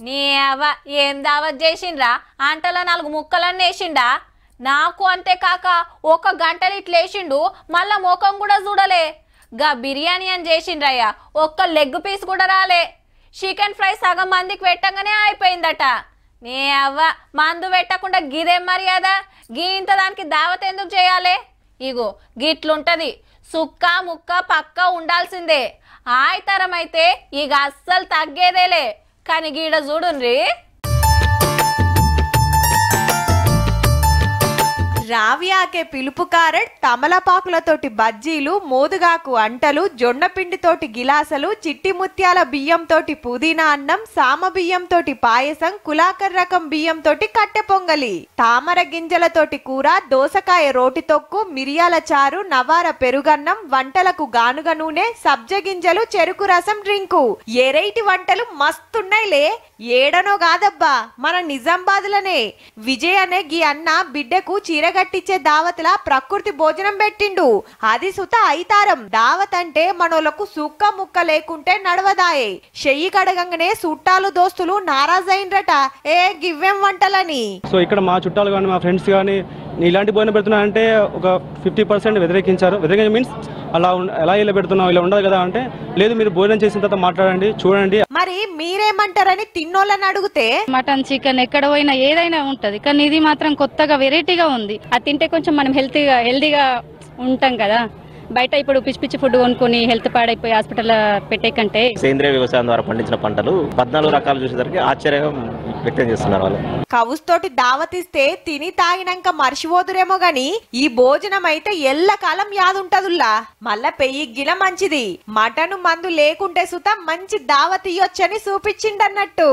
నీ అవ్వ ఏం దావత్ చేసిండ్రా? అంటలో 4 ముక్కలన్నీ వేసిండా? నాకు అంతే కాక 1 గంటలు ఇట్లేసిండు, మళ్ళా ముఖం కూడా చూడలే. గా బిర్యానీ అని చేసిండ్రయ్యా, 1 లెగ్ పీస్ కూడా రాలే. చికెన్ ఫ్రై సగం మందికి పెట్టంగానే అయిపోయిందట. నీ అవ్వ మందు పెట్టకుండా గిదేం మర్యాద? గీ ఇంత దానికి దావత్ ఎందుకు చేయాలి? ఇగో గిట్లుంటది, సుక్క ముక్క పక్క ఉండాల్సిందే. ఆయతరం అయితే ఇక అస్సలు తగ్గేదేలే. కానీ గీడ చూడుండ్రి, రావియాకే పిలుపు కారెట్, తమలపాకులతోటి బజ్జీలు, మోదుగాకు అంటలు, జొన్న పిండితోటి గిలాసలు, చిట్టి ముత్యాల బియ్యంతోటి పుదీనా అన్నం, సామ బియ్యంతోటి పాయసం, కులాకర్ రకం బియ్యంతోటి కట్టె పొంగలి, తామర గింజలతోటి కూర, దోసకాయ రోటి తొక్కు, మిరియాల చారు, నవార పెరుగన్నం, వంటలకు గానుగ నూనె, సబ్జ గింజలు, చెరుకు రసం డ్రింకు. ఎరైటి వంటలు మస్తున్నాయిలే. ఏడనో కాదబ్బా, మన నిజామాబాద్లనే. విజయ్ అనే గీ అన్న బిడ్డకు చీరగట్టిచ్చే దావత్లా ప్రకృతి భోజనం పెట్టిండు. అది సుత అయితారం. దావత్ అంటే మనోళ్లకు సుక్క ముక్క లేకుంటే నడవదాయే. చెయ్యి కడగంగానే చుట్టాలు దోస్తులు నారాజైండ్రట, ఏ గివ్వేం వంటలని. సో ఇక్కడ మా చుట్టాలు కానీ మా ఫ్రెండ్స్ కానీ ఇలాంటి భోజనం పెడుతున్నా అంటే ఒక 50% వ్యతిరేకించారు. వ్యతిరేకించ మీన్స్ ఎలా ఇలా పెడుతున్నావు, ఇలా ఉండదు కదా అంటే, లేదు మీరు భోజనం చేసిన తర్వాత మాట్లాడండి, చూడండి. మరి మీరేమంటారని తిన్నోళ్ళని అడిగితే, మటన్ చికెన్ ఎక్కడ పోయినా ఏదైనా ఉంటది, కానీ ఇది మాత్రం కొత్తగా వెరైటీగా ఉంది. అది తింటే కొంచెం మనం హెల్తీగా ఉంటాం కదా. బయట ఇప్పుడు పిచ్చి పిచ్చి ఫుడ్ కొనుక్కొని హెల్త్ పాడైపోయి హాస్పిటల్ పెట్టే కంటే సేంద్రియ వ్యవసాయం ద్వారా పండించిన పంటలు 14 రకాలు చూసేసరికి ఆశ్చర్యం వ్యక్తం చేస్తున్నారు వాళ్ళు. కవుస్తోటి దావతిస్తే తిని తాగినాక మర్చిపోదురేమో గాని ఈ భోజనం అయితే ఎల్లకాలం యాదుంటదుల్లా. మళ్ళా పెయ్యి గిల మంచిది. మటను మందు లేకుంటే సుత మంచి దావతియొచ్చని చూపించిండన్నట్టు.